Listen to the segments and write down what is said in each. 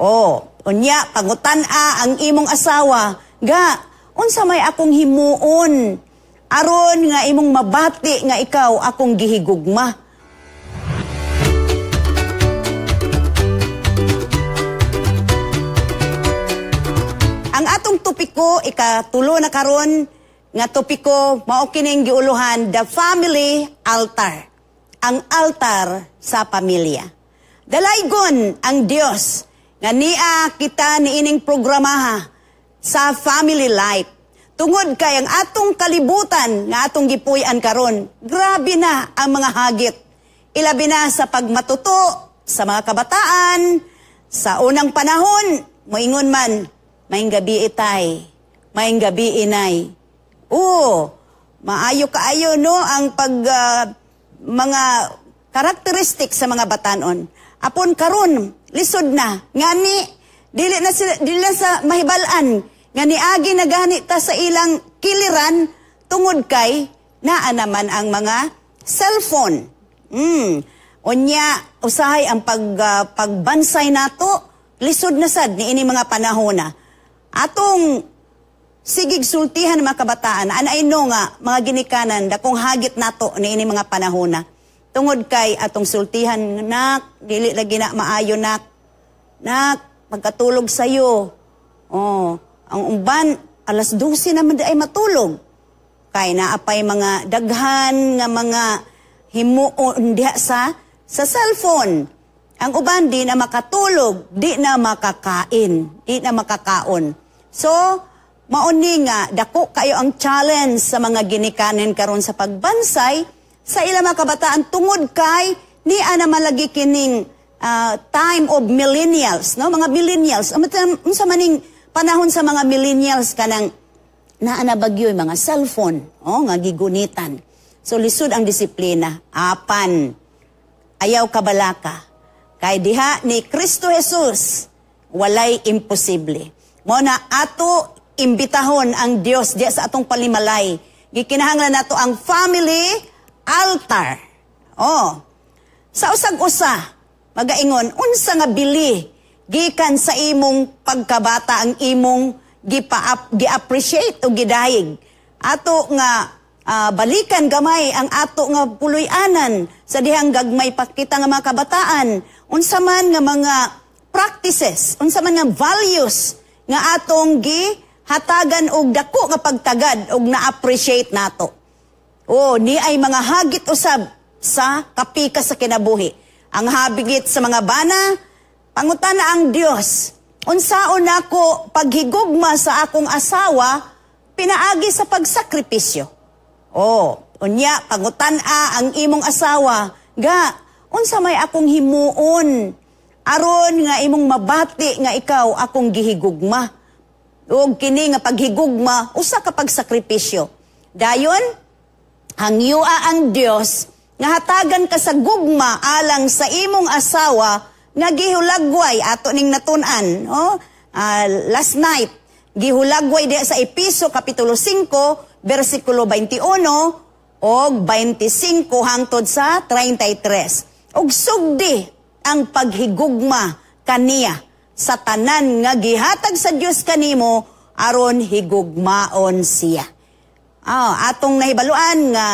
Unya, pangutan-a ang imong asawa, ga, unsa may akong himuon, aron nga imong mabati nga ikaw akong gihigugma. Ang atong topiko, ikatulo na karon nga topiko, mao kining giuluhan, the family altar. Ang altar sa pamilya. Dalaygon ang Dios nga niya kita niining programaha sa family life. Tungod kay ang atong kalibutan nga atong gipuy-an karon, grabe na ang mga hagit. Ilabi na sa pagmatuto sa mga kabataan, sa unang panahon, moingon man, maayong gabi itay, maayong gabi inay. Maayo kaayo no ang mga karakteristik sa mga batanon. Apon karon lisod na ngani dili na sa mahibalan ngani agi nagani ta sa ilang kiliran tungod kay naa naman ang mga cellphone. Unya usahay ang pagbansay nato lisod na sad niini mga panahon na. Atong sigig sultihan mga kabataan, anay no nga mga ginikanan dakong hagit nato niini mga panahon na. Tungod kay atong sultihan, nak, dili lagi na maayo, nak. Nak, pagkatulog sa'yo. Ang umban, alas 12 naman ay matulog. Kay naapay mga daghan nga mga himuon diha sa cellphone. Ang uban, di na makatulog, di na makakain, di na makakaon. So, mauni nga, dako kayo ang challenge sa mga ginikanin karon sa pagbansay, sa ilang mga kabataan tungod kay niya na malagi kining time of millennials, no? Mga millennials. Unsa maning panahon sa mga millennials kanang naanabagyo mga cellphone, nga gigunitan. So lisod ang disiplina. Apan ayaw kabalaka. Kay diha ni Kristo Jesus walay imposible. Mo na ato imbitahon ang Dios diya sa atong palimalay. Gikinahanglan nato ang family altar. Sa usag-usa, magaingon, unsa nga bili, gikan sa imong pagkabata ang imong gi-appreciate o gidayeg. Ato nga balikan gamay ang ato nga puloy-anan sa dihang gagmay pakita nga mga kabataan. Unsa man nga mga practices, unsa man nga values nga atong gihatagan og dako nga pagtagad og na-appreciate nato. Ni ay mga hagit usab sa kapika sa kinabuhi. Ang habigit sa mga bana, pangutana ang Dios. Unsaon ako paghigugma sa akong asawa, pinaagi sa pagsakripisyo. Unya, pangutana ang imong asawa, ga, unsa may akong himuon, aron nga imong mabati nga ikaw akong gihigugma. O kini nga paghigugma, usa ka pagsakripisyo. Dayon, hangyua ang Dios nga hatagan ka sa gugma alang sa imong asawa nga gihulagway ato ning natun-an. Last night, gihulagway diya sa Episo Kapitulo 5, versikulo 21 o 25 hangtod sa 33. Og sugdi ang paghigugma kaniya sa tanan nga gihatag sa Dios kanimo aron higugmaon siya. Atong nahibaluan nga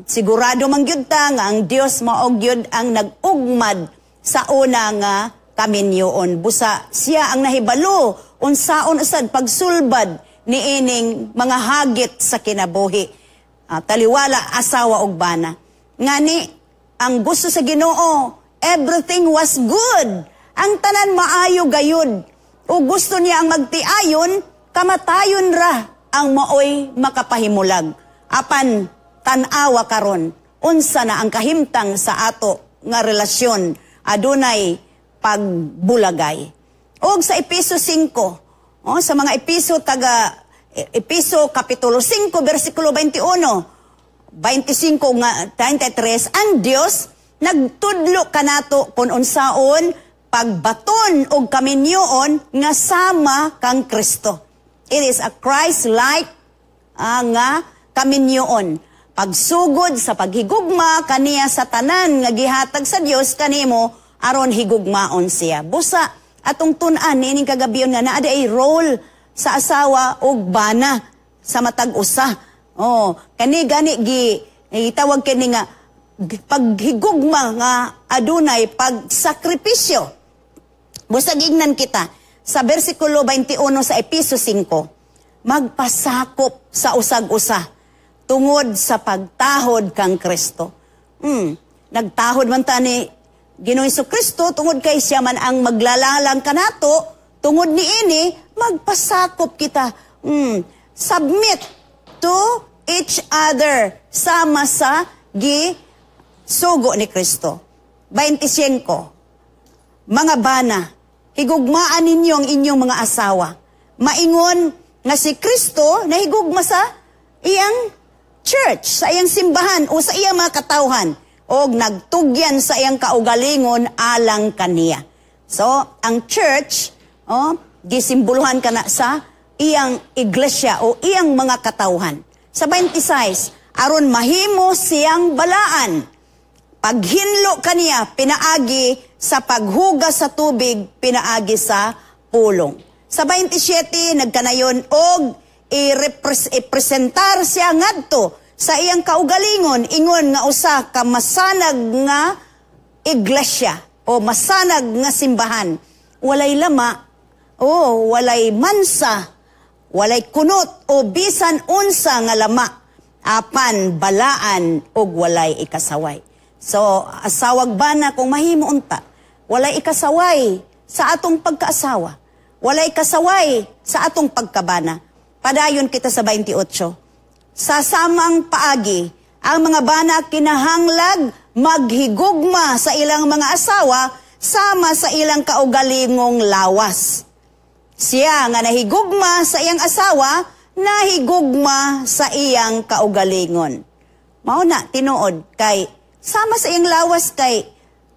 sigurado man gyud ta nga ang Dios mao gyud ang nag-ugmad sa una nga kaminyoon. Busa siya ang nahibalo unsaon usad pagsulbad niining mga hagit sa kinabuhi. Taliwala asawa ug bana. Ngani ang gusto sa Ginoo, everything was good. Ang tanan maayo gayud. O gusto niya ang magtiayon, kamatayon ra ang maoy makapahimulag. Apan tan-awa karon, unsa na ang kahimtang sa ato nga relasyon, adunay pagbulagay. Og sa Episo 5, sa mga Episo Kapitulo 5, versikulo 21, 25 nga 33, ang Dios nagtudlo kanato kung unsaon pagbaton og kaminyoon nga sama kang Kristo. It is a Christ-like nga kaminyoon. Pagsugod sa paghigugma kaniya sa tanan nga gihatag sa Dios kanimo aron higugmaon siya. Busa atong tun-an niining kagabiyon nga naa ay role sa asawa ug bana sa matag usa. Oh, kani gani itawag kini nga paghigugma nga adunay pagsakripisyo. Busag ignan kita sa bersikulo 21 sa Epeso 5, magpasakop sa usag-usa tungod sa pagtahod kang Kristo. Nagtahod man ta ni Ginoong Jesucristo tungod kay siya man ang maglalalang kanato, tungod ni ini magpasakop kita. Submit to each other sama sa sugo ni Kristo. 25. Mga bana, higugmaan ninyo ang inyong mga asawa. Maingon nga si Kristo na higugma sa iyang church, sa iyang simbahan o sa iyang mga katawhan o nagtugyan sa iyang kaugalingon alang kaniya. So, ang church, gisimbuluhan ka na sa iyang iglesia o iyang mga katawhan. Sa 26, aron mahimo siyang balaan. Paghinlo kaniya, pinaagi sa paghugas sa tubig, pinaagi sa pulong. Sa 27, nagkanayon og i-presentar siya ngadto sa iyang kaugalingon, ingon nga usa ka masanag nga iglesia o masanag nga simbahan. Walay lama, walay mansa, walay kunot o bisan unsa nga lama, apan balaan og walay ikasaway. So, asawag bana kung mahimo unta, walay ikasaway sa atong pagkaasawa, walay kasaway sa atong pagkabana. Padayon kita sa 28. Sa samang paagi, ang mga bana kinahanglag maghigugma sa ilang mga asawa sama sa ilang kaugalingong lawas. Siya nga nahigugma sa iyang asawa, nahigugma sa iyang kaugalingon. Mao na tinuod kay sama sa iyang lawas kay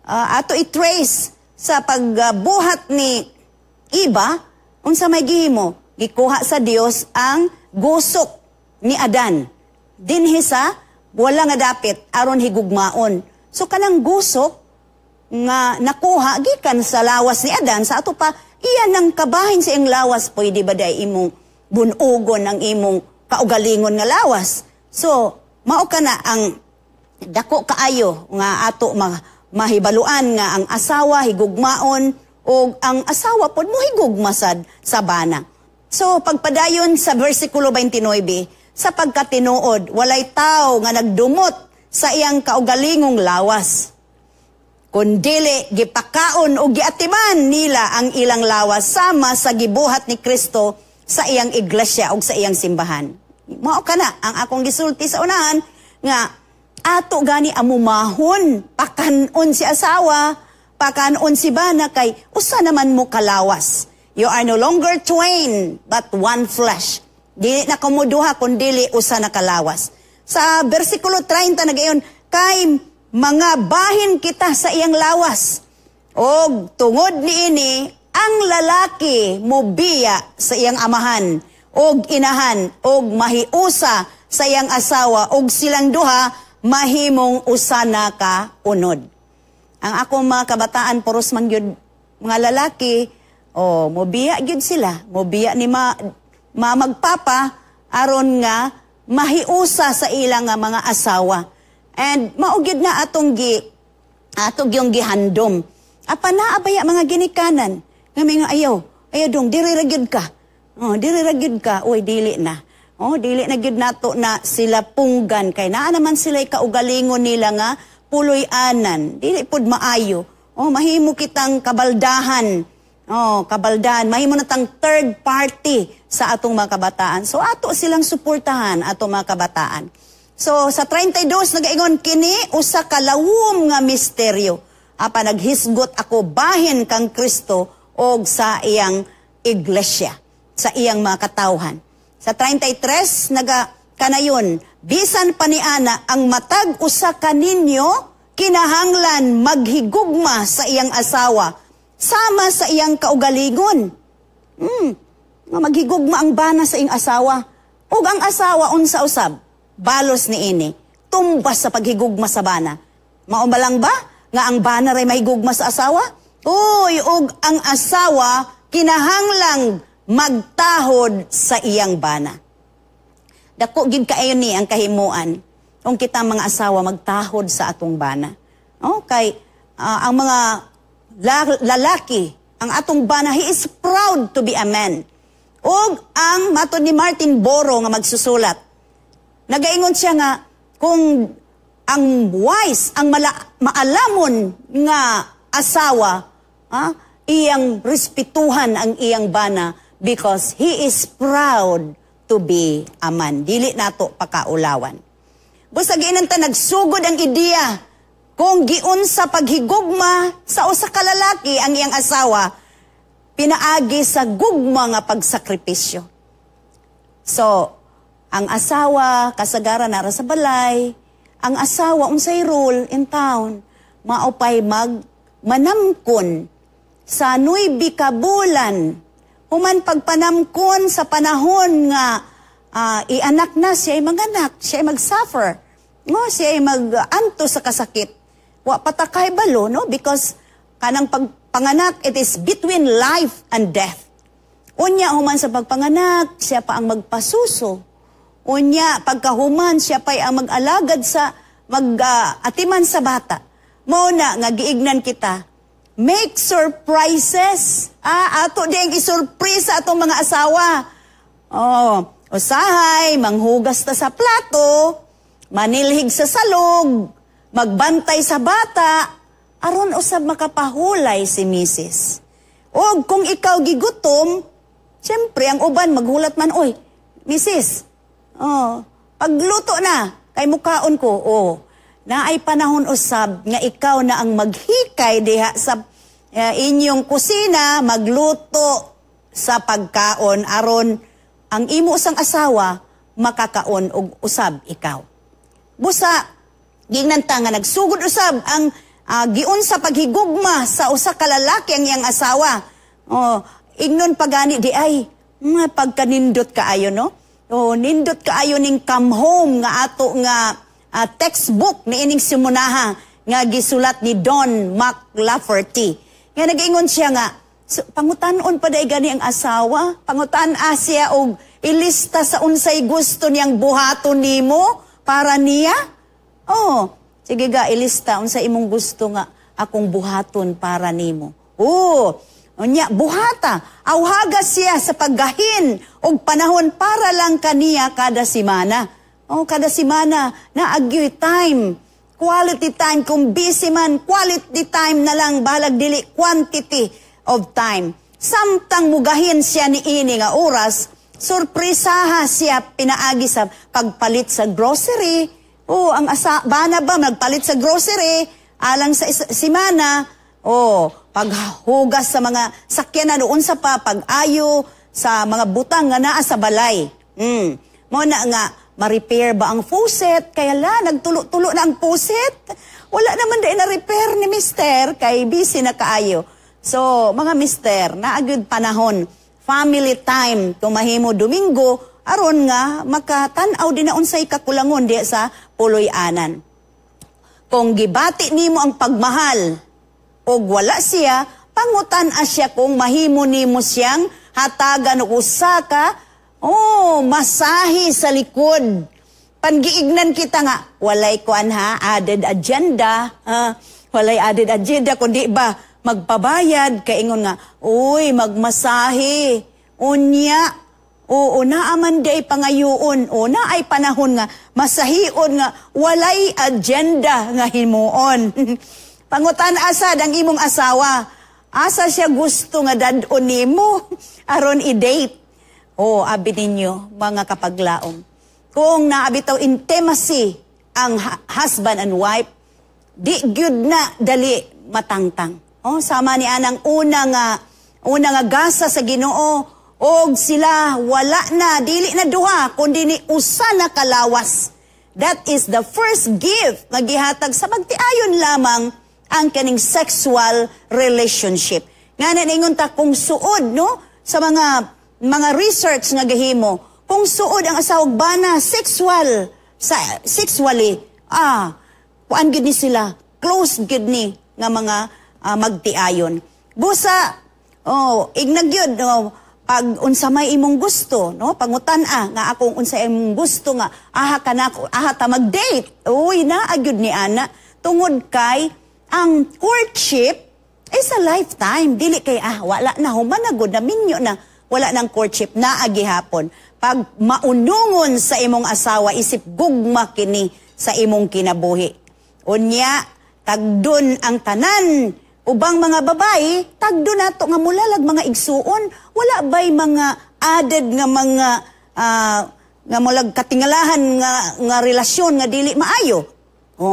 ato i-trace sa pagbuhat ni Iba, unsa may gihimo, gikuha sa Dios ang gusok ni Adan. Dinhi sa wala nga dapit aron higugmaon. So kanang gusok nga nakuha gikan sa lawas ni Adan, sa ato pa iyan ang kabahin sa iyang lawas, pwede ba day imong bunugon ang imong kaugalingon nga lawas. So mao kana ang dako kaayo nga ato mahibaluan nga ang asawa higugmaon o ang asawa pod mohigugma sad sa bana. So pagpadayon sa bersikulo 29, sa pagkatinuod, walay tao nga nagdumot sa iyang kaugalingong lawas. Kundili, gipakaon o giatiman nila ang ilang lawas sama sa gibuhat ni Kristo sa iyang iglesia o sa iyang simbahan. Mao kana ang akong gisulti sa unahan nga ato gani amumahon, pakanon si asawa, pakanon si bana kay usa naman mo kalawas. You are no longer twain, but one flesh. Dili na kumuduha kundili usa na kalawas. Sa bersikulo 30 nagayon, kay mga bahin kita sa iyang lawas. Og tungod niini, ang lalaki mobiya sa iyang amahan, og inahan, og mahiusa sa iyang asawa, og silang duha mahimong usa na ka unod. Ang akong mga kabataan, puros man yun, mga lalaki, mobiya gyud sila, mobiya ni magpapa aron nga mahiusa sa ilang nga mga asawa. And maugid na atong yung gihandom. Apa na abaya mga ginikanan nga mga ayaw dong diri ra gyud ka. Diri ra gyud ka, oy dili na. Dili na gyud nato na sila punggan kay naa naman sila kaugalingon nila nga puloy-anan. Dili pud maayo. Mahimo kitang kabaldahan. Kabaldahan, mahimo na tang third party sa atong mga kabataan. So ato silang suportahan atong mga kabataan. So sa 32 nagaingon kini usa ka lawom nga misteryo. Apa naghisgot ako bahin kang Kristo og sa iyang iglesia, sa iyang mga katawhan. Sa 33 kanayon, bisan paniana ang matag usa ka ninyo kinahanglan maghigugma sa iyang asawa sama sa iyang kaugalingon. Maghigugma ang bana sa iyang asawa. Ug ang asawa unsa usab? Balos ni ini. Tumbas sa paghigugma sa bana. Mao ba lang ba nga ang bana ray mahigugma sa asawa? Uy, ug ang asawa kinahanglang magtahod sa iyang bana. Dako gid kaayo ni ang kahimuan kung kita mga asawa magtahod sa atong bana. Okay, ang mga lalaki, ang atong bana, he is proud to be a man. Ug ang matod ni Martin Boro nga magsusulat, nagaingon siya nga kung ang wise, ang maalamon nga asawa, iyang respetuhan ang iyang bana because he is proud to be a man. Dili nato pakaulawan. Busag inanta nagsugod ang ideya kung giun sa paghigugma sa usa ka lalaki ang iyang asawa, pinaagi sa gugma nga pagsakripisyo. So, ang asawa kasagaran nara sa balay, ang asawa unsay role in town, maupay manamkon sa 9 ka bulan. Human pagpanamkon sa panahon nga ianak na siya ay manganak, siya ay mag-suffer. No, siya ay mag-anto sa kasakit. Wa patakay balo, no? Because kanang pagpanganak, it is between life and death. Unya, human sa pagpanganak, siya pa ang magpasuso. Unya, pagkahuman, siya pa ang mag-alagad sa, atiman sa bata. Muna, nga giignan kita, make surprises. Ato ding isurpresa atong mga asawa. Usahay, manghugas ta sa plato, manilhig sa salog, magbantay sa bata, aron usab makapahulay si misis. O kung ikaw gigutom, siyempre ang uban maghulat man, oy, misis, pagluto na, kay mukaon ko, na ay panahon usab nga ikaw na ang maghikay diha sa inyong kusina, magluto sa pagkaon aron ang imo sang asawa makakaon og usab ikaw. Busa ginanta nga nagsugod usab ang giun sa paghigugma sa usa ka lalaki ang iyang asawa. Ignon pagani di ay pagkanindot kaayo, no? Nindot kaayo ning come home nga ato nga textbook ni ining simunaha nga gisulat ni Don McLafferty. Nga nag-ingon siya nga, pangutan-on pa day gani ang asawa, pangutan-a siya og ilista sa unsay gusto niyang buhaton nimo para niya. Sige ga, ilista unsay imong gusto nga akong buhaton para nimo. Unya, buhata, awhaga siya sa paggahin og panahon para lang kaniya kada simana. Kada simana, naagyoy time, quality time, kung busy man, quality time na lang, bahalag dili, quantity of time. Samtang mugahin siya ni ini nga oras, surprisaha siya pinaagi sa pagpalit sa grocery. Ang bana ba, nagpalit sa grocery, alang sa simana, paghugas sa mga sakyanan doon sa pag-ayo sa mga butang nga naa sa balay. Muna nga, ma-repair ba ang faucet? Kaya nagtulo-tulo na ang faucet. Wala naman din na-repair ni mister, kay busy na kaayo. So, mga mister, naagad panahon, family time, tumahimo Domingo, aron nga, makatanaw din na unsay kakulangon di sa puloy-anan. Kung gibati nimo ang pagmahal, o wala siya, pangutan siya kung mahimo nimo siyang hatagan o usaka, masahi sa likod. Pangiignan kita nga, walay kuan added agenda. Walay added agenda, kundi ba, magpabayad, kaingon nga, magmasahi. Unya, naaman day pangayuon, na ay panahon nga, masahion nga, walay agenda nga himuon. Pangutan asad ang imong asawa, asa siya gusto nga dadon nimo, aron i-date. Abi ninyo, mga kapaglaom. Kung naabitaw intimacy ang husband and wife, di gyud na dali matangtang. Sama ni anang una nga gasa sa Ginoo, og sila wala na, dili na duha, kundi ni usa na kalawas. That is the first gift nga gihatag sa magtiayon lamang ang kaning sexual relationship. Nga naningon ta kung suod, no? Sa mga research nga gahimo, kung suod ang asawag bana, sexually, kuan gid ni sila, close gid ni nga mga magtiayon. Busa, ignag yun, pag unsa may imong gusto, no? Pangutan-a, nga akong unsa imong gusto nga, aha ta mag-date. Uy, agyud ni ana. Tungod kay, ang courtship is a lifetime. Dili kay, wala na, humanagod na, minyo na, wala ng courtship na agihapon. Pag maunungon sa imong asawa, isip gugma kini sa imong kinabuhi. Unya, tagdon ang tanan, ubang mga babae, tagdo nato nga mulalag mga igsuon, wala ba'y mga added nga mga nga mulag katingalahan nga relasyon nga dili maayo.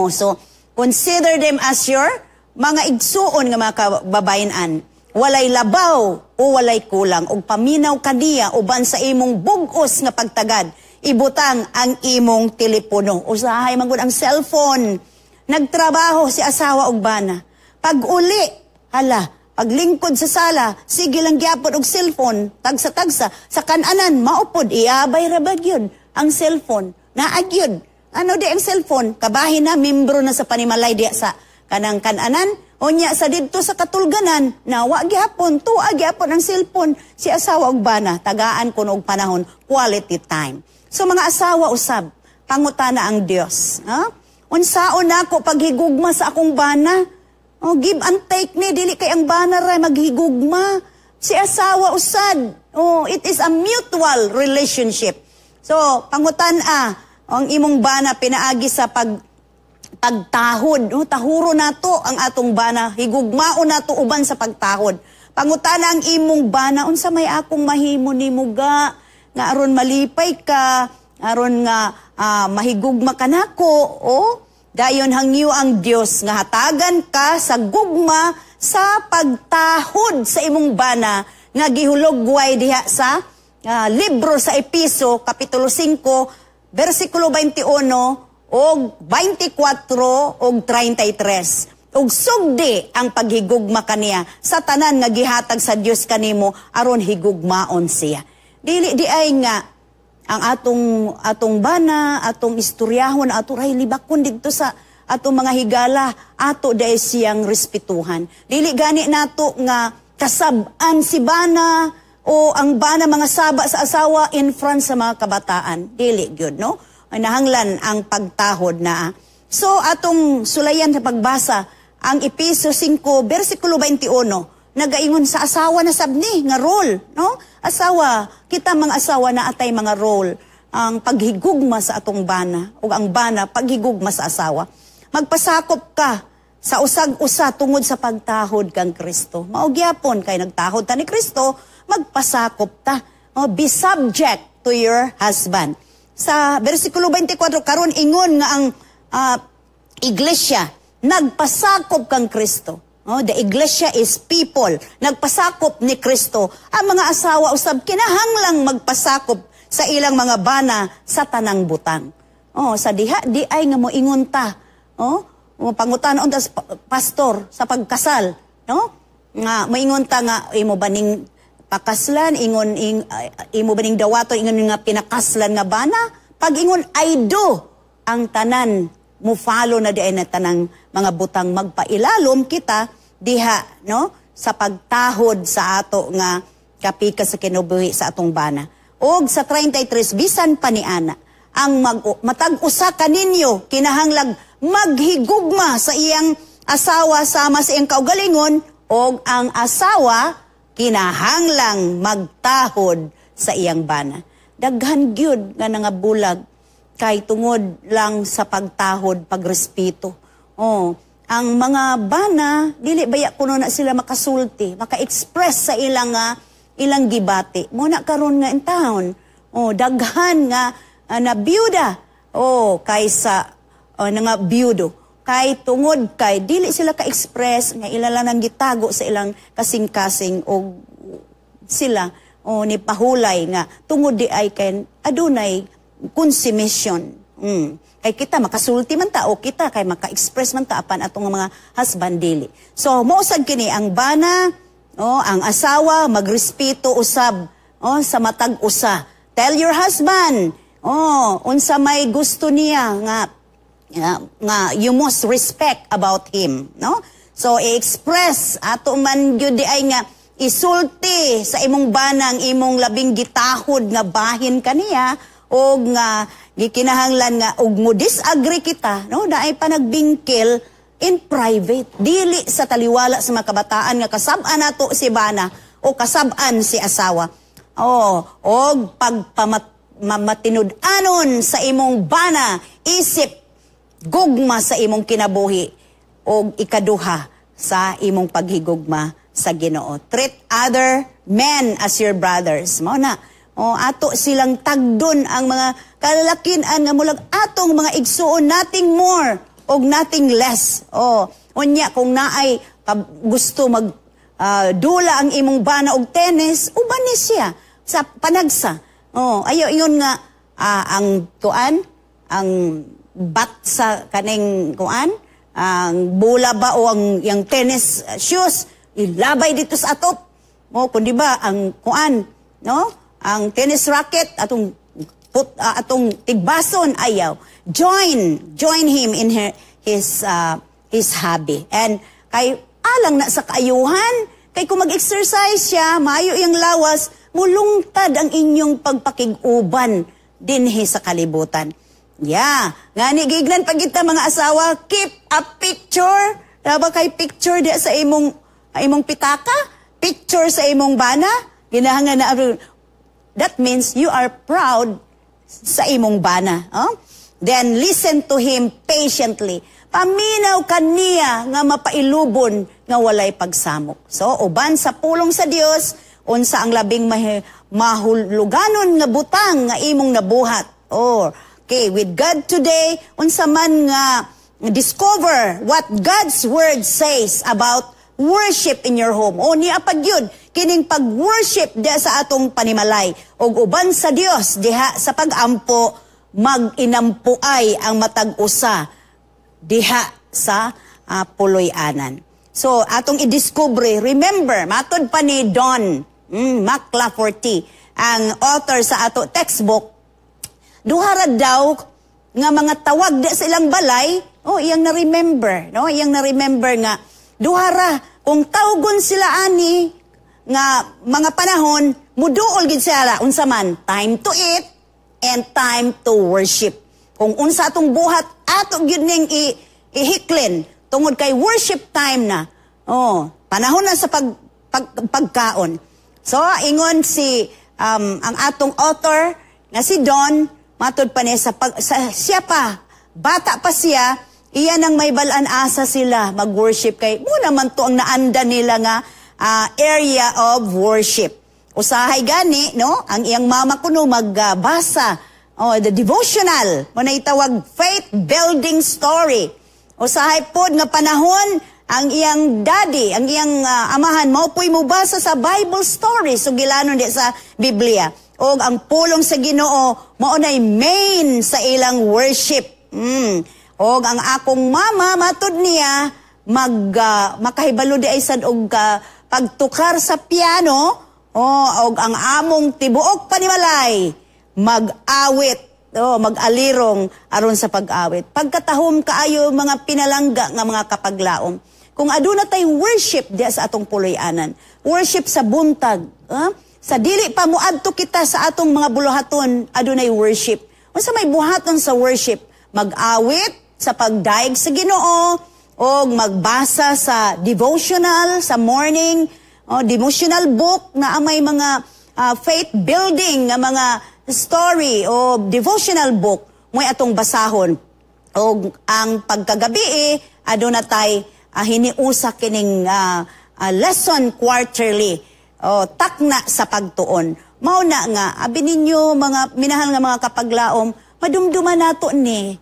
So consider them as your mga igsuon nga mga kababayan-an. Walay labaw o walay kulang og paminaw kaniya uban sa imong bug-os nga pagtagad, ibutang ang imong telepono. Usahay man gud ang cellphone. Nagtrabaho si asawa og bana. Pag uli, paglingkod sa sala, sige lang gyapon og cellphone, tagsa-tagsa, sa kananan, maupod, iabay rabad yun, ang cellphone, naagyod. Ano di ang cellphone? Kabahin na, membro na sa panimalay diya sa kanang kananan, unya sa didto sa katulganan, nawa gyapon, tuwa gyapon ang cellphone, si asawa og bana, tagaan kuno og panahon, quality time. So mga asawa usab, pangutana ang Dios. Unsaon nako paghigugma sa akong bana? Give and take ni, dili kay ang bana ray maghigugma. Si asawa usad. It is a mutual relationship. So, pangutan-a, ang imong bana pinaagi sa pagtahod. Tahuro nato ang atong bana. Higugmao nato uban sa pagtahod. Pangutan-a ang imong bana, unsa may akong mahimo ni muga, nga aron malipay ka, aron nga mahigugma ka nako, dayon hangyo ang Dios nga hatagan ka sa gugma sa pagtahod sa imong bana nga gihulogway diha sa libro sa Episo kapitulo 5 bersikulo 21 og 24 og 33. Ug sugdi ang paghigugma kaniya sa tanan nga gihatag sa Dios kanimo aron higugmaon siya. Dili di ay nga ang atong bana, atong istoryahon, ato ray libakon dito sa atong mga higala, ato dahil siyang respetuhan. Dili gani nato nga kasab-an si bana o ang bana mga saba sa asawa in front sa mga kabataan. Dili gyud, no? Ay nahanglan ang pagtahod na. So atong sulayan sa pagbasa ang Episo 5 bersikulo 21. Nagaingon sa asawa na sabni nga role, no? Asawa, kita mga asawa na atay mga role, ang paghigugma sa atong bana o ang bana paghigugma sa asawa. Magpasakop ka sa usag-usa tungod sa pagtahod kang Kristo. Maugyapon kay nagtahod ta ni Kristo, magpasakop ta. Be subject to your husband. Sa bersikulo 24 karon ingon nga ang iglesia nagpasakop kang Kristo. The iglesia is people. Nagpasakop ni Kristo. Ang mga asawa usab kinahanglang magpasakop sa ilang mga bana sa tanang butang. Sa diha di ay nga moingon ta. Pangutanon ta pastor sa pagkasal, no? Nga moingon ta nga imo baning pakaslan, imo baning dawaton ingon nga pinakaslan nga bana, pag ingon I do ang tanan mo follow na diay na tanang mga butang magpailalom kita diha, no, sa pagtahod sa ato nga kapika sa kinabuhi sa atong bana. Og sa 33 bisan pa ni ana ang matag-usa kaninyo kinahanglang maghigugma sa iyang asawa sama sa iyang kaugalingon og ang asawa kinahanglang magtahod sa iyang bana. Daghan gyud nga nangabulag kay tungod lang sa pagtahod, pagrespeto. Ang mga bana, dili baya kuno na sila makasulti, maka-express sa ilang gibati. Muna karon nga in town, daghan nga na biyuda, kaysa nga biyudo. Kay tungod kay, dili sila ka-express, nga ilala nang gitago sa ilang kasing-kasing, o sila, ni pahulay nga, tungod di ay kay adunay consummation. Kay kita makasulti man ta o kita kay maka-express man ta apan atong mga husband dili. So mousag kini ang bana, ang asawa magrespeto usab sa matag usa. Tell your husband, unsa may gusto niya nga you must respect about him, no? So i-express ato man gyud di ay nga isulti sa imong banang imong labing gitahod nga bahin kaniya o nga gikinahanglan nga og mo disagree kita, no, daay pa nagbingkil in private, dili sa taliwala sa mga kabataan nga kasab-an nato si bana o kasab-an si asawa. Og pagpamatinud-anon sa imong bana, isip gugma sa imong kinabuhi o ikaduha sa imong paghigugma sa Ginoo. Treat other men as your brothers. Mao na. Ato silang tagdon ang mga kalalakinan nga mulag atong mga igsuon, nothing more o nothing less. Unya kung naay gusto mag dula ang imong bana og tennis, uban ni siya sa panagsa. Ayo ingon nga ang bat sa kaning ang bola ba o ang tennis shoes ilabay dito sa atop. Kundi ba ang no? Ang tennis racket atong tigbason ayaw. Join him in his hobby. And kay alang na sa kaayuhan, kay kung mag-exercise siya, maayo iyang lawas, mulungtad ang inyong pagpakiguban dinhi sa kalibutan. Ngani gignan pag kita mga asawa, keep a picture. Diba kay picture di sa imong pitaka? Picture sa imong bana? Ginahangan na, that means you are proud sa imong bana. Then listen to him patiently. Paminaw kaniya nga mapailubon nga walay pagsamok. So, uban sa pulong sa Dios, unsa ang labing mahuluganon nga butang nga imong nabuhat. Okay, with God today, unsa man nga discover what God's word says about worship in your home. Niya pag yun, kining pag-worship diha sa atong panimalay. O uban sa Dios, diha sa pag-ampo, mag-inampuay ang matag-usa diha sa puloy-anan. So, atong i-discover, remember, matod pa ni Don McLafferty, ang author sa ato textbook, duhara daw nga mga tawag di sa ilang balay, iyang na-remember, no? Iyang na-remember nga, duhara, kung tawgon sila ani, nga mga panahon, muduol gid sila, unsa man, time to eat, and time to worship. Kung unsa atong buhat, ato gyud ning ihiklin, tungod kay worship time na, panahon na sa pagkaon. So, ingon si, ang atong author, nga si Don, matod pa niya siya pa, bata pa siya, iyan ang may balaan asa sila mag-worship kay muna man to ang naanda nila nga area of worship. Usahay gani, no? Ang iyang mama kuno magbasa the devotional, mo na itawag faith building story. Usahay pod nga panahon ang iyang daddy, ang iyang amahan maupoy mo basa sa Bible story sugilanon di sa Biblia. O ang pulong sa Ginoo mao nay main sa ilang worship. O ang akong mama matud niya makahibalo di ay sad og pagtukar sa piano og ang among tibuok panimalay mag-awit mag-alirong aron sa pag-awit. Pagkatahom kaayo mga pinalangga nga mga kapaglaom. Kung aduna tay worship diya sa atong puloy-anan, worship sa buntag, sa dili pa muadto kita sa atong mga buluhaton, adunay worship. Unsa may buhaton sa worship? Mag-awit sa pagdaig sa Ginoo o magbasa sa devotional sa morning, devotional book na may mga faith building nga mga story o devotional book mo'y atong basahon. O ang pagkagabi aduna tay hiniusa kining lesson quarterly o takna sa pagtuon. Mao na nga abi ninyo mga minahal nga mga kapaglaom, madumduman nato ni.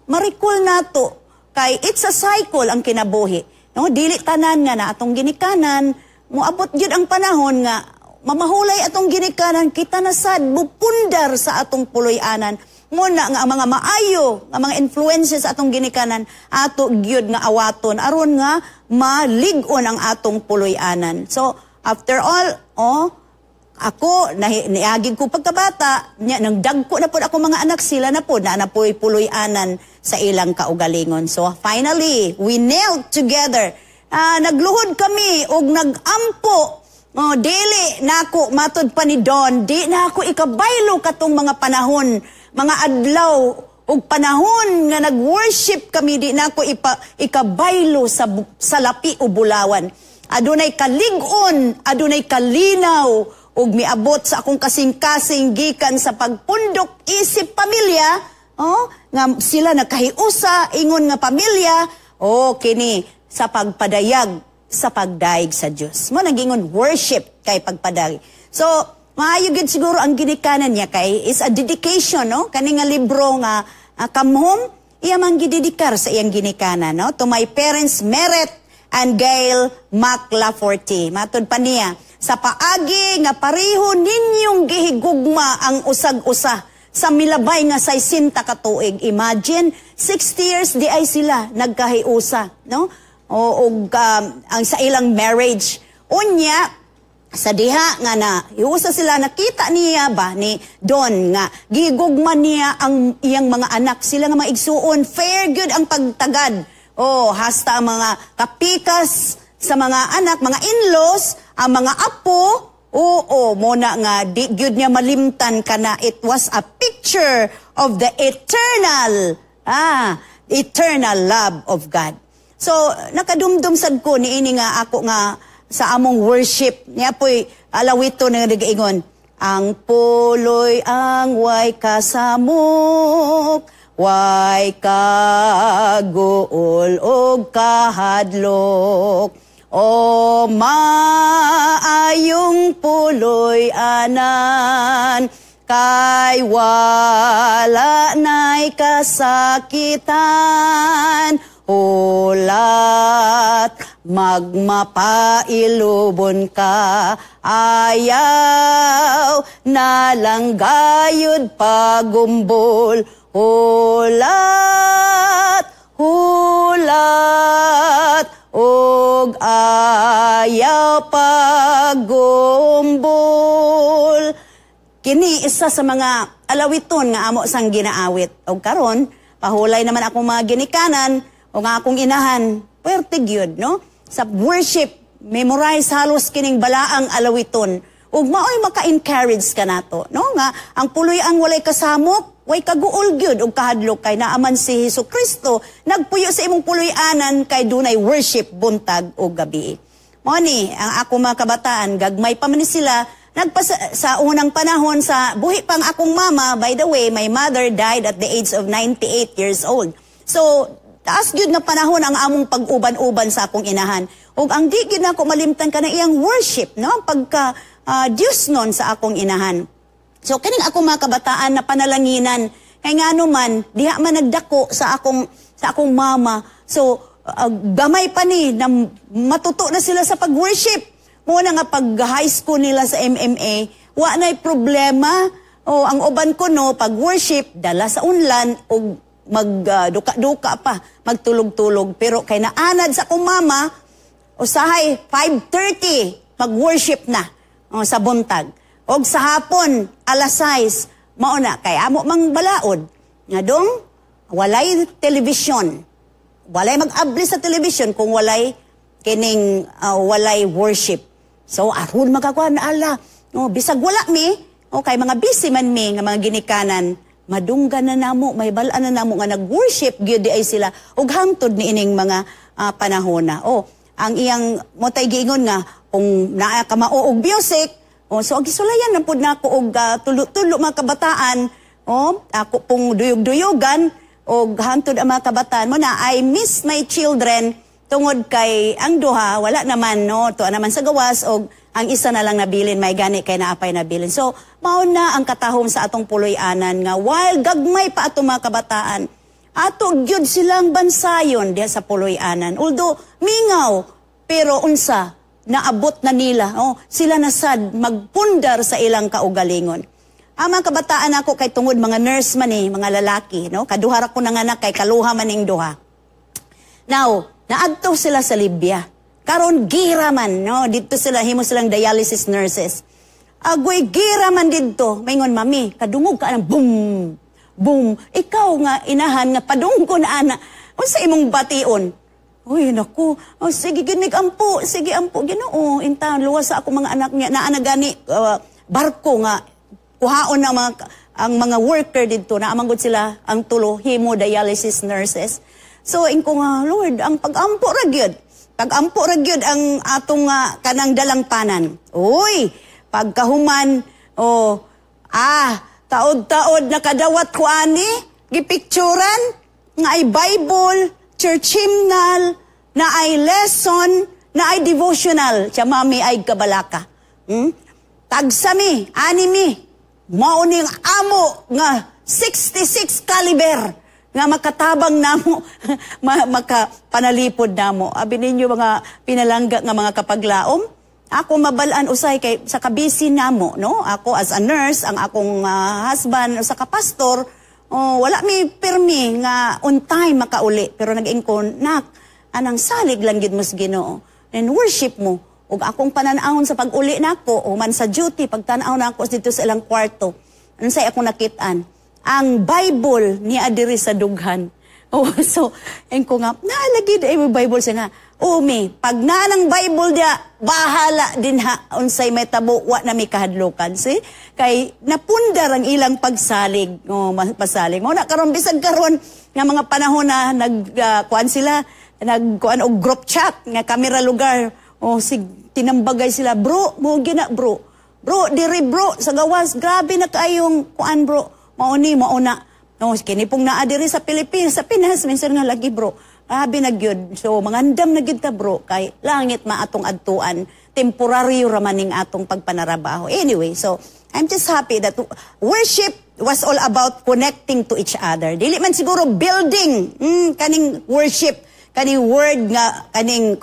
Marikul nato kay it's a cycle ang kinabuhi. No, dili tanan nga na atong ginikanan, moabot gyud ang panahon nga mamahulay atong ginikanan, kita na sad bupundar sa atong puloy-anan. Muna nga ang mga maayo, ang mga influences atong ginikanan, ato gyud nga awaton aron nga malig-on ang atong puloy-anan. So after all, ako niagig ko pagkabata, nang dagko na pod ako mga anak, sila na pod na napoy puloy-anan sa ilang kaugalingon. So finally, we nailed together nagluhod kami og nagampo. Dili nako matud pa ni Don, di na ako ikabaylo katong mga panahon, mga adlaw ug panahon nga nag-worship kami, di na ako ikabaylo sa lapi o bulawan. Adunay kalig-on, adunay kalinaw ug miabot sa akong kasing-kasing gikan sa pagpundok isip pamilya, nga sila nagkahiusa ingon nga pamilya, kini sa pagpadayag sa pagdaig sa Dios. Mo nagingon worship kay pagpadayag. So maayo gid siguro ang ginikanan niya kay is a dedication, no? Kani nga libro nga Come Home, iya man gidedikar sa iyang ginikanan, no? To my parents, Meret and Gail MacLaforte. Matod pa niya, sa paagi nga pareho ninyong gihigugma ang usag-usa sa milabay nga 60 ka tuig. Imagine, 60 years di ay sila nagkahiusa, no? Ang sa ilang marriage. Unya, sa diha nga na, hiusa sila, nakita niya ba ni Don nga, gigugma niya ang iyang mga anak. Sila nga mga igsuon, fair good ang pagtagad. Hasta ang mga kapikas sa mga anak, mga in-laws, ang mga apo, muna nga, di good niya malimtan ka na, it was a picture of the eternal love of God. So, nakadumdum sad ko ni ini nga ako nga sa among worship. Niya po'y alawito na nag-ingon, ang puloy ang way kasamok, way kaguol o kahadlok. O maayong puloy anan, kay wala na'y kasakitan, ulat magmapailubon ka, ayaw nalang gayud pagumbol, ulat og ayaw pagumbol. Kini isa sa mga alawiton nga amo sang ginaawit. O karon, pahulay naman akong mga ginikanan o nga akong inahan, puwerte gyud, no? Sa worship, memorize halos kining balaang alawiton. Ug maoy maka-encourage ka nato, no? Nga ang puloy ang walay kasamok, way kaguol gyud og kahadlok kay naaman si Hesukristo, nagpuyo sa imong puloy-anan kay dunay worship buntag o gabi. Mo ni ang ako mga kabataan, gagmay pa man sila. Sa unang panahon, sa buhi pang akong mama, by the way, my mother died at the age of 98 years old. So, taas gyud nga panahon ang among pag-uban-uban sa akong inahan. Ug ang di gyud nako malimtan ka na iyang worship, no? Pagka Diyos nun sa akong inahan. So, kining akong mga kabataan na panalanginan, kay nga naman, diha man nagdako sa akong mama. So, gamay pa ni, na matuto na sila sa pag-worship. Muna nga pag-high school nila sa MMA, wa na'y problema. Ang uban ko, no, pag-worship, dala sa unlan, o magduka-duka pa, magtulog-tulog. Pero kay naanad sa akong mama, usahay, 5:30, mag-worship na sa buntag. O sa hapon, alas 6, mauna, kay amo mang balaod. Nga dong, walay television. Walay mag-abli sa television kung walay kining walay worship. So, aron magkakuha na ala. Bisag wala mi, kay mga busy man mi, nga mga ginikanan, madunggan na namo, may balaan na namo nga nag-worship, gyud di ay sila, ug hangtod ni ining mga panahona. Ang iyang motay giingon nga, kung naa ka mao og music, so gisulayan na pud nako og tulo mga kabataan, ako pong duyog-duyogan, og hangtod ang mga kabataan mo na, I miss my children, tungod kay ang duha, wala naman, no? Tuwa naman sa gawas, o ang isa na lang nabilin, may gani kay naapay nabilin. So, mauna ang katahom sa atong puloy-anan nga, while gagmay pa atong mga kabataan, ato gyud silang bansayon diha sa puloy-anan. Although, mingaw, pero unsa, naabot na nila, sila nasad magpundar sa ilang kaugalingon. Ang mga kabataan ako kay tungod mga nurse man mga lalaki, no? Kaduhara ko nanganak kay kaluha man ning duha. Now, naadto sila sa Libya. Karon gira man, no? Dito sila, himo silang dialysis nurses. Agoy gira man dito. Maingon, mami, kadungog ka ng boom, boom. Ikaw nga, inahan nga, padunggo na ana. Unsa imong bation? Uy, naku, sige, ginig ampo, sige ampo, Ginoo, inta, luwas sa ako mga anak niya, naanagani, barko nga, kuhaon na ang mga worker dito, naamangod sila ang tulo, hemodialysis nurses. So, inko nga, Lord, ang pag-ampo ragyod, pag-ampo ragyod ang atong kanang dalangpanan. Uy, pagkahuman, taod-taod nakadawat ko ani, gipicturan, nga ay Bible, church hymnal, na ay lesson, na ay devotional, siya mami ay kabalaka. Tagsami, animi, mauning amo nga 66 caliber, nga makatabang namo, makapanalipod namo. Abi ninyo mga pinalangga nga mga kapaglaom, ako mabalaan usay kay sa kabisi namo, no? Ako as a nurse, ang akong husband sa kapastor, wala mi permi nga on time makauli, pero nag-ingkon, nak, anang salig lang gid mo sa Ginoo. And worship mo. Ug akong pananahon sa pag-uli nako, o man sa duty, pagtanaw na ako dito sa ilang kwarto, ano say akong nakitaan? Ang Bible ni adiri sa dughan. So, ko nga, naalagid ay Bible siya nga, pag nanang Bible dia, bahala din ha, unsay may tabo, wa na may kahadlokan. See? Kay napundar ang ilang pagsalig, pasalig. Mo na karon bisag karon nga mga panahon na nagkuan sila, nagkuan og group chat nga kamera lugar. Tinambagay sila, bro, mo gina bro. Bro, diri bro, sa gawas, grabe na kaayong kuan bro. Mauna. Kini pong naa diri sa Pilipinas, sa Pinas, minsan nga lagi bro. Grabe na gyud. So, mangandam na gyud ta bro, kay langit maatong adtuan, temporaryo ramaning atong pagpanarabaho. Anyway, so, I'm just happy that worship was all about connecting to each other. Dili man siguro building, kaning worship, kaning word nga, kaning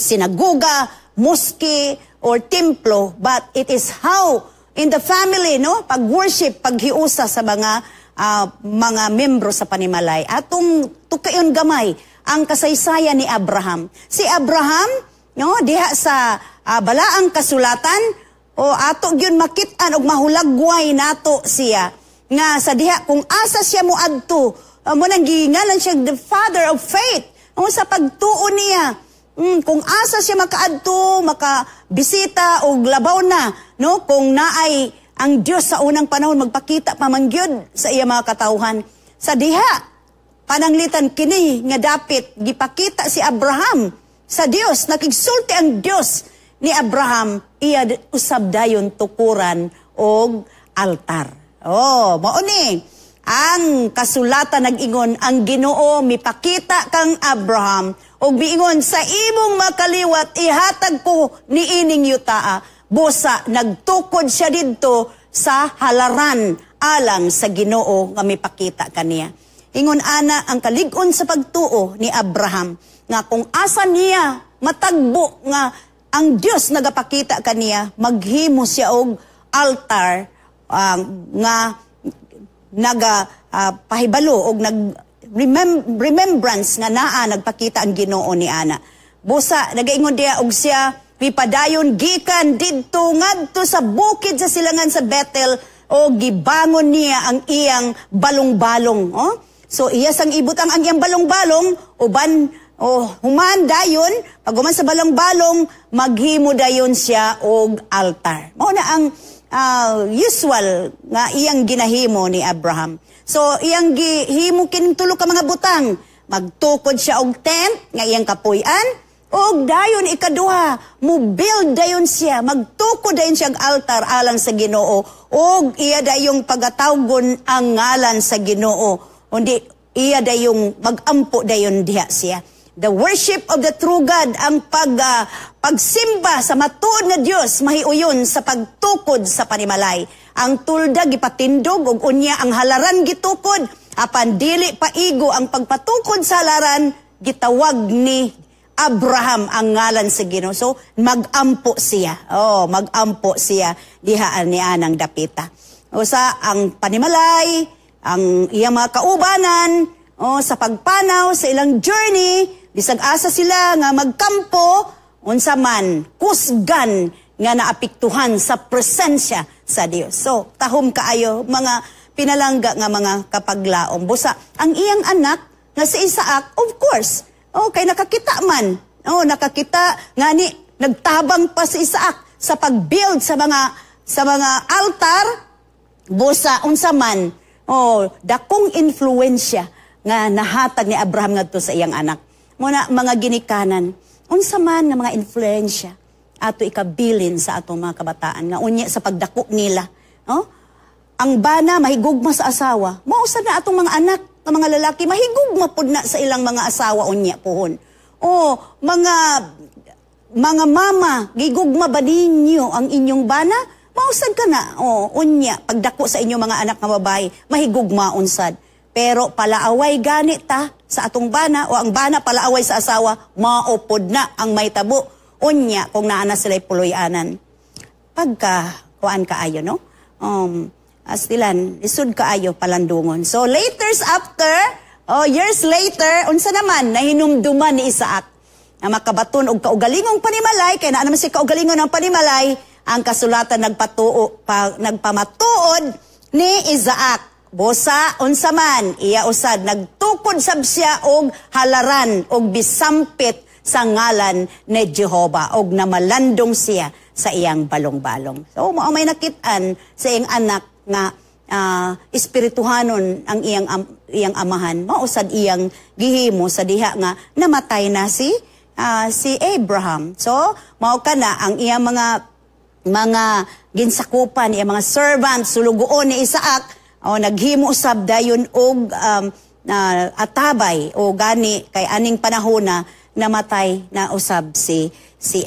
sinagoga, mosque, or templo, but it is how in the family, no, pag-worship, paghiusa sa mga membro sa panimalay. Atong tukayon gamay ang kasaysayan ni Abraham. Si Abraham, no, diha sa balaang kasulatan, ato gyud makit-an og mahulagway nato siya nga sa diha kung asa siya moadto, mo nang gingalan siya the father of faith. Sa pagtuo niya, kung asa siya makaadto, makabisita o labaw na, no? Kung naay ang Diyos sa unang panahon magpakita pamangyod sa iya mga katawhan. Sa diha, pananglitan kini nga dapit gipakita si Abraham sa Dios, nakigsulti ang Dios ni Abraham, iya usab dayon tukuran og altar. Mao ni ang kasulatan nag-ingon, ang Ginoo mipakita kang Abraham og biingon, sa imong makaliwat ihatag ko niining yutaa. Busa nagtukod siya didto sa halaran alang sa Ginoo nga mipakita kaniya. Ingon ana ang kalig-on sa pagtuo ni Abraham nga kung asa niya matagbo nga ang Dios nagapakita kaniya, maghimo siya og altar nga pahibalo og remembrance nga naa nagpakita ang Ginoo ni ana. Busa nagaingon diya og siya padayon gikan didto ngadto sa bukid sa silangan sa Bethel o gibangon niya ang iyang balong-balong. So iya sang ibutang ang iyang balong-balong uban human dayon pag human sa balong-balong maghimo dayon siya og altar. Mao na ang usual nga iyang ginahimo ni Abraham. So iyang gihimo kining tulo ka mga butang, magtukod siya og tent nga iyang kapuy-an. Og dayon ikaduha, mo build dayon siya, magtukod dayon siya ang altar alang sa Ginoo. Og iya dayong pagatawgon ang ngalan sa Ginoo. Undi iya dayong magampo dayon diha siya. The worship of the true God, ang pagsimba sa matuod na Dios, mahiuyon sa pagtukod sa panimalay. Ang tulda gipatindog og unya ang halaran gitukod, apan dili paigo ang pagpatukod sa halaran gitawag ni Abraham ang ngalan sa Ginoo. So, magampo siya. Magampo siya dihaan ni anang dapita. Sa ang panimalay, ang iyang mga kaubanan, sa pagpanaw, sa ilang journey, bisag asa sila nga magkampo, unsa man, kusgan nga naapiktuhan sa presensya sa Dios. So, tahom kaayo, mga pinalangga nga mga kapaglaom. Busa, ang iyang anak, nga si Isaac, of course, kay nakakita man. Nakakita nga ni nagtabang pa si Isaac sa pag-build sa mga altar, busa unsa man. Dakong influensya nga nahatag ni Abraham ngadto sa iyang anak. Muna mga ginikanan, unsa man nga mga influensya ato ikabilin sa atong mga kabataan nga unya sa pagdako nila. Ang bana mahigugma sa asawa, mausa na atong mga anak nga mga lalaki mahigugma pud na sa ilang mga asawa unya pohon. Mga mama, gigugma ba ninyo ang inyong bana? Mausad ka na. Unya, pagdako sa inyong mga anak nga babae, mahigugma unsad. Pero palaaway ganit ta sa atong bana o ang bana palaaway sa asawa, maupod na ang may tabo. Unya, kung naana sila'y puloy-anan. Kuan kaayo, no? Astilan, isud kaayo palandungon. So, years later, unsa naman, nahinumduman ni Isaac na makabaton og kaugalingong panimalay, kaya naman si kaugalingon ng panimalay, ang kasulatan nagpamatuod ni Isaac. Bosa, unsa man, iya usad, nagtukod sab siya og halaran og bisampit sa ngalan ni Jehova og namalandong siya sa iyang balong-balong. So, mao may nakitaan sa iyang anak nga espirituhanon ang iyang amahan. Mausad iyang gihimo sa diha nga namatay na si Abraham. So, mao kana ang iyang mga ginsakupan, iyang mga servants, sulugoon ni Isaac, naghimo usab dayon og atabay o gani kay aning panahon na namatay na usab si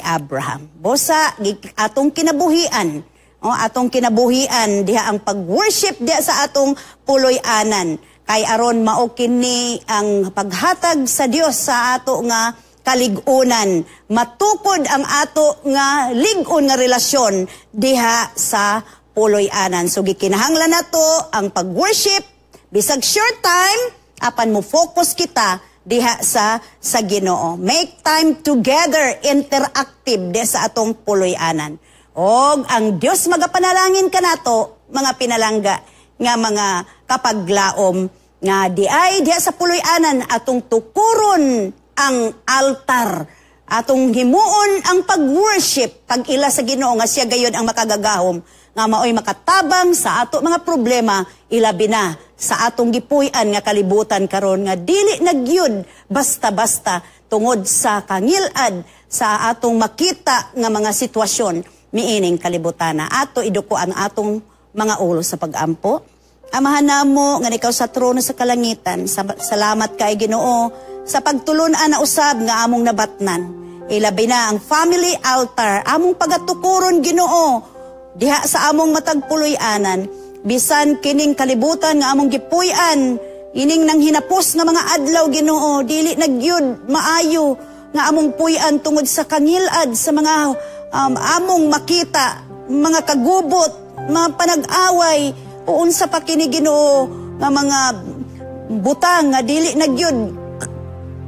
Abraham. Bosa atong kinabuhian, atong kinabuhian diha ang pag-worship diha sa atong puloy-anan kay aron mao kini ang paghatag sa Dios sa ato nga kaligunan, matukod ang ato nga lig-on nga relasyon diha sa puloy-anan. So gikinahanglan nato ang pag-worship bisag short time apan mo focus kita diha sa Ginoo. Make time together, interactive diha sa atong puloy-anan. Og ang Dios magapanalangin kanato mga pinalangga nga mga kapaglaom nga diha sa puloy-anan atong tukuron ang altar, atong himuon ang pag-worship pag-ila sa Ginoo nga siya gayon ang makagagahom nga maoy makatabang sa ato mga problema ilabi na sa atong gipuy-an nga kalibutan karon nga dili nagyud basta-basta tungod sa kangilad sa atong makita nga mga sitwasyon miining kalibutana. Ato iduko ang atong mga ulo sa pag-ampo. Amahan namo nga ikaw sa trono sa kalangitan. Salamat kay Ginoo sa pagtulon-an na usab nga among nabatnan. Ilabi na ang family altar, among pagatukuron Ginoo diha sa among matagpuloy-anan. Bisan kining kalibutan nga among gipuy-an, ining nang hinapos nga mga adlaw Ginoo, dili nagyud maayo nga among puy-an tungod sa kangilad sa mga among makita, mga kagubot, mga panag-away, o unsa pa kini Ginoo nga mga butang nga dili nagyud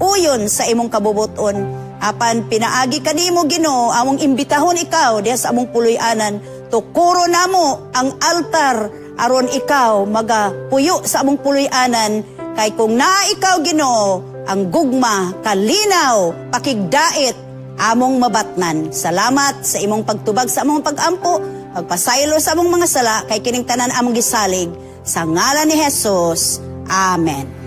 uyon sa imong kabubuton. Apan pinaagi kanimo Ginoo, among imbitahon ikaw diha sa among puloy-anan, tukuro namo ang altar aron ikaw magapuyo sa among puloy-anan kay kung naa ikaw Ginoo ang gugma, kalinaw, pakigdait among mabatnan. Salamat sa imong pagtubag sa among pag-ampo, pagpasaylo sa among mga sala kay kining tanan among gisalig sa ngalan ni Jesus. Amen.